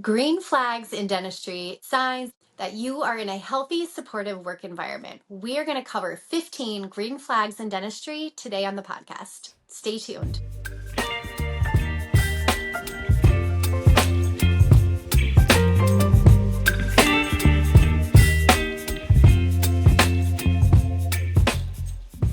Green flags in dentistry, signs that you are in a healthy, supportive work environment. We are going to cover 15 green flags in dentistry today on the podcast. Stay tuned.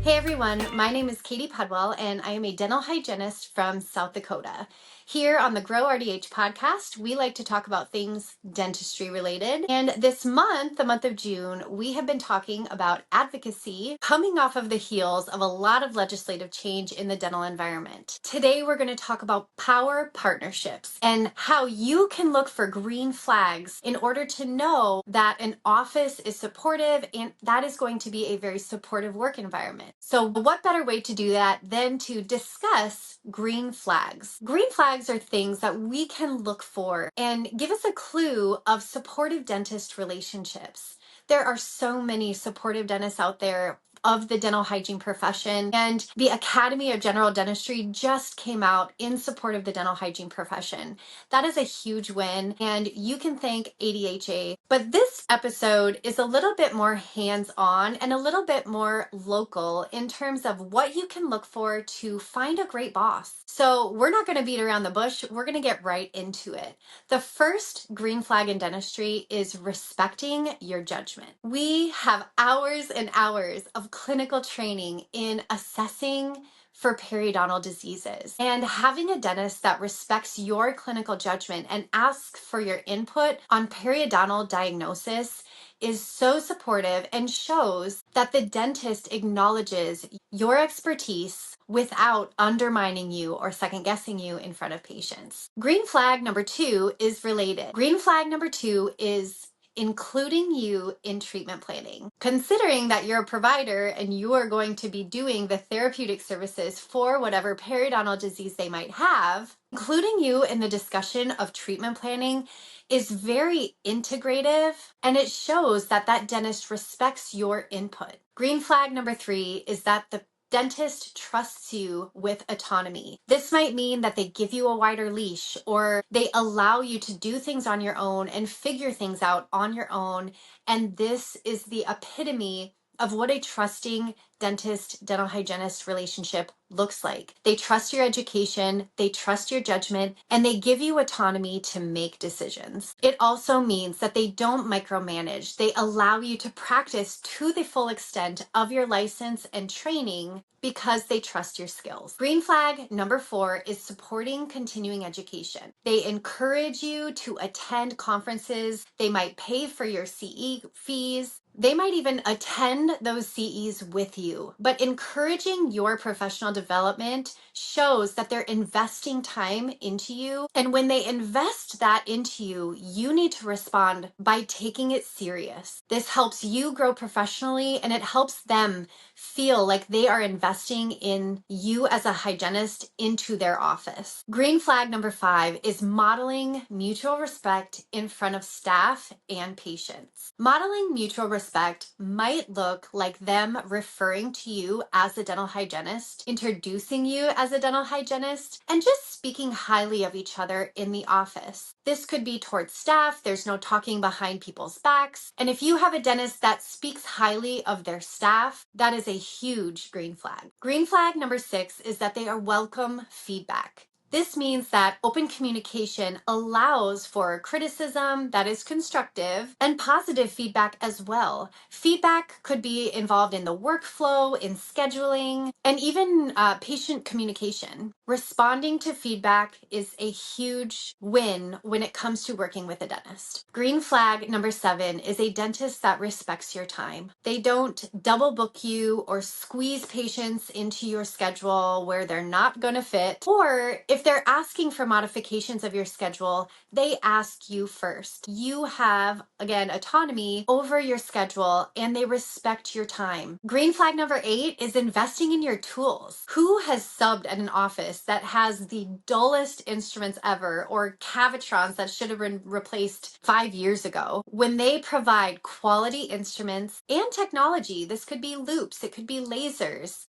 Hey everyone, my name is Katie Pudwell and I am a dental hygienist from South Dakota. Here on the Grow RDH podcast, we like to talk about things dentistry related. And this month, the month of June, we have been talking about advocacy coming off of the heels of a lot of legislative change in the dental environment. Today, we're going to talk about power partnerships and how you can look for green flags in order to know that an office is supportive and that is going to be a very supportive work environment. So what better way to do that than to discuss green flags? Green flags are things that we can look for and give us a clue of supportive dentist relationships. There are so many supportive dentists out there of the dental hygiene profession, and the Academy of General Dentistry just came out in support of the dental hygiene profession. That is a huge win, and you can thank ADHA. But this episode is a little bit more hands-on and a little bit more local in terms of what you can look for to find a great boss. So we're not going to beat around the bush. We're going to get right into it. The first green flag in dentistry is respecting your judgment. We have hours and hours of clinical training in assessing for periodontal diseases. And having a dentist that respects your clinical judgment and asks for your input on periodontal diagnosis is so supportive and shows that the dentist acknowledges your expertise without undermining you or second guessing you in front of patients. Green flag number 2 is related. Green flag number 2 is including you in treatment planning. Considering that you're a provider and you are going to be doing the therapeutic services for whatever periodontal disease they might have, including you in the discussion of treatment planning is very integrative, and it shows that that dentist respects your input. Green flag number 3 is that the dentist trusts you with autonomy. This might mean that they give you a wider leash or they allow you to do things on your own and figure things out on your own. And this is the epitome of what a trusting dentist, dental hygienist relationship looks like. They trust your education, they trust your judgment, and they give you autonomy to make decisions. It also means that they don't micromanage. They allow you to practice to the full extent of your license and training because they trust your skills. Green flag number 4 is supporting continuing education. They encourage you to attend conferences. They might pay for your CE fees. They might even attend those CEs with you, but encouraging your professional development shows that they're investing time into you. And when they invest that into you, you need to respond by taking it serious. This helps you grow professionally and it helps them feel like they are investing in you as a hygienist into their office. Green flag number 5 is modeling mutual respect in front of staff and patients. Modeling mutual respect might look like them referring to you as a dental hygienist, introducing you as a dental hygienist, and just speaking highly of each other in the office. This could be towards staff. There's no talking behind people's backs. And if you have a dentist that speaks highly of their staff, that is a huge green flag. Green flag number 6 is that they are welcome feedback. This means that open communication allows for criticism that is constructive and positive feedback as well. Feedback could be involved in the workflow, in scheduling, and even patient communication. Responding to feedback is a huge win when it comes to working with a dentist. Green flag number 7 is a dentist that respects your time. They don't double book you or squeeze patients into your schedule where they're not going to fit, or if they're asking for modifications of your schedule, they ask you first. You have, again, autonomy over your schedule and they respect your time. Green flag number 8 is investing in your tools. Who has subbed at an office that has the dullest instruments ever or Cavitrons that should have been replaced 5 years ago? When they provide quality instruments and technology, this could be loops, it could be lasers,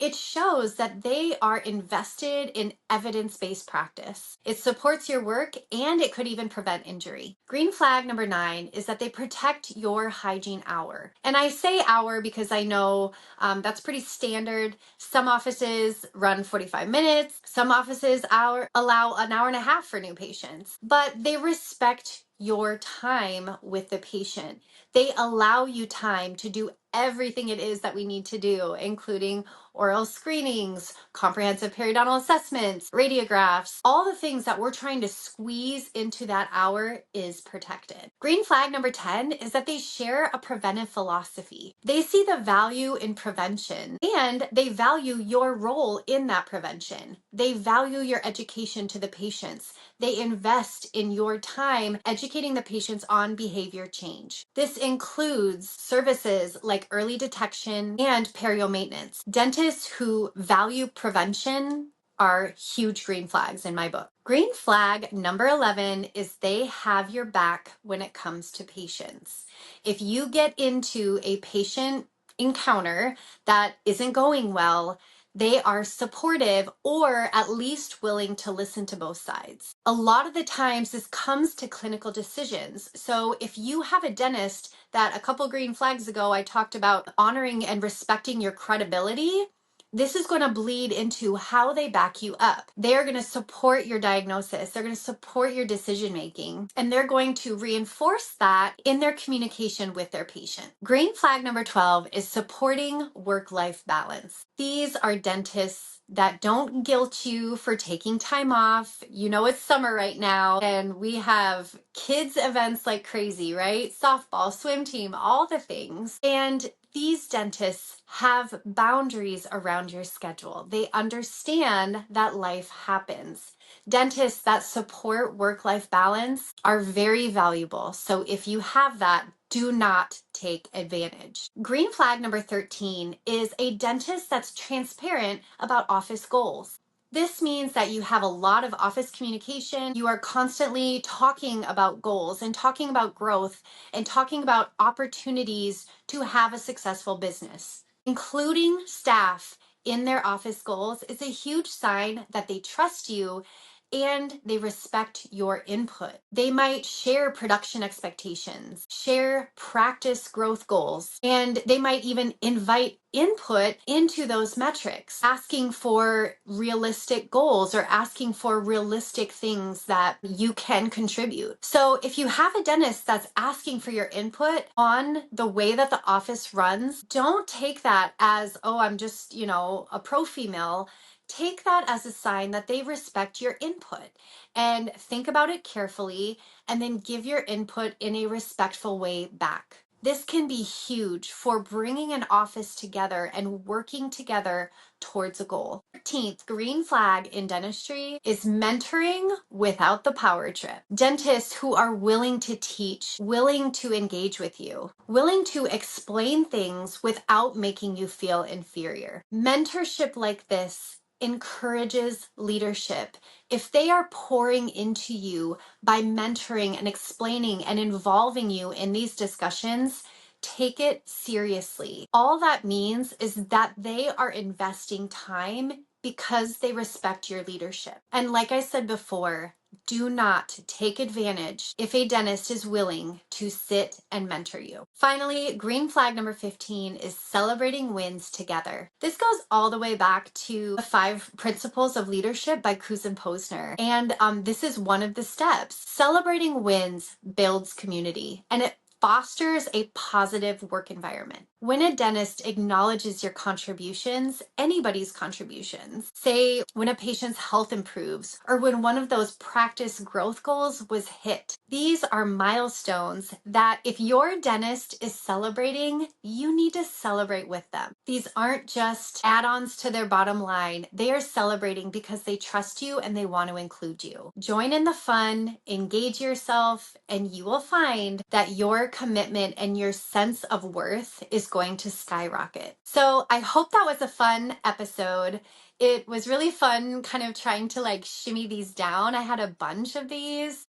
It shows that they are invested in evidence-based practice. It supports your work and it could even prevent injury. Green flag number 9 is that they protect your hygiene hour. And I say hour because I know that's pretty standard. Some offices run 45 minutes. Some offices allow an hour and a half for new patients, but they respect your time with the patient. They allow you time to do everything it is that we need to do, including oral screenings, comprehensive periodontal assessments, radiographs, all the things that we're trying to squeeze into that hour is protected. Green flag number 10 is that they share a preventive philosophy. They see the value in prevention and they value your role in that prevention. They value your education to the patients. They invest in your time educating the patients on behavior change. This includes services like early detection and perio maintenance. Dentists who value prevention are huge green flags in my book. Green flag number 11 is they have your back when it comes to patients. If you get into a patient encounter that isn't going well, they are supportive or at least willing to listen to both sides. A lot of the times this comes to clinical decisions. So if you have a dentist that a couple green flags ago I talked about honoring and respecting your credibility, this is going to bleed into how they back you up. They're going to support your diagnosis. They're going to support your decision making, and they're going to reinforce that in their communication with their patient. Green flag number 12 is supporting work-life balance. These are dentists that don't guilt you for taking time off. You know, it's summer right now and we have kids events like crazy, right? Softball, swim team, all the things. And these dentists have boundaries around your schedule. They understand that life happens. Dentists that support work-life balance are very valuable. So if you have that, do not take advantage. Green flag number 13 is a dentist that's transparent about office goals. This means that you have a lot of office communication. You are constantly talking about goals and talking about growth and talking about opportunities to have a successful business. Including staff in their office goals is a huge sign that they trust you and they respect your input. They might share production expectations, share practice growth goals, and they might even invite input into those metrics, asking for realistic goals or asking for realistic things that you can contribute. So if you have a dentist that's asking for your input on the way that the office runs, don't take that as, oh, I'm just, a pro female. Take that as a sign that they respect your input and think about it carefully and then give your input in a respectful way back. This can be huge for bringing an office together and working together towards a goal. 13th green flag in dentistry is mentoring without the power trip. Dentists who are willing to teach, willing to engage with you, willing to explain things without making you feel inferior. Mentorship like this encourages leadership. If they are pouring into you by mentoring and explaining and involving you in these discussions, take it seriously. All that means is that they are investing time because they respect your leadership. And like I said before, do not take advantage if a dentist is willing to sit and mentor you. Finally, green flag number 15 is celebrating wins together. This goes all the way back to the 5 Principles of Leadership by Cruz and Posner. And this is one of the steps. Celebrating wins builds community and it fosters a positive work environment. When a dentist acknowledges your contributions, anybody's contributions, say when a patient's health improves or when one of those practice growth goals was hit, these are milestones that if your dentist is celebrating, you need to celebrate with them. These aren't just add-ons to their bottom line. They are celebrating because they trust you and they want to include you. Join in the fun, engage yourself, and you will find that your commitment and your sense of worth is going to skyrocket. So I hope that was a fun episode. It was really fun kind of trying to shimmy these down. I had a bunch of these.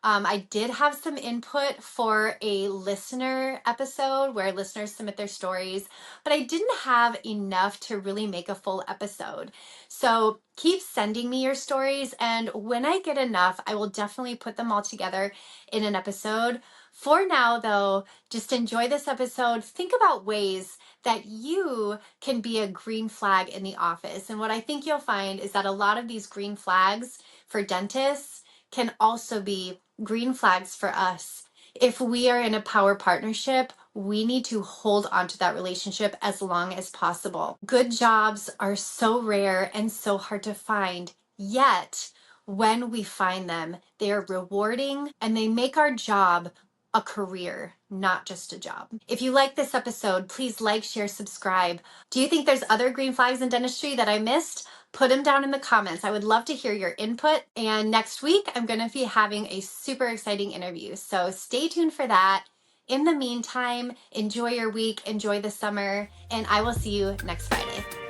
I did have some input for a listener episode where listeners submit their stories, but I didn't have enough to really make a full episode. So keep sending me your stories, and when I get enough, I will definitely put them all together in an episode. For now, though, just enjoy this episode. Think about ways that you can be a green flag in the office. And what I think you'll find is that a lot of these green flags for dentists can also be green flags for us. If we are in a power partnership, we need to hold on to that relationship as long as possible. Good jobs are so rare and so hard to find, yet when we find them, they are rewarding and they make our job a career, not just a job. If you like this episode, please like, share, subscribe. Do you think there's other green flags in dentistry that I missed? Put them down in the comments. I would love to hear your input. And next week, I'm going to be having a super exciting interview. So stay tuned for that. In the meantime, enjoy your week, enjoy the summer, and I will see you next Friday.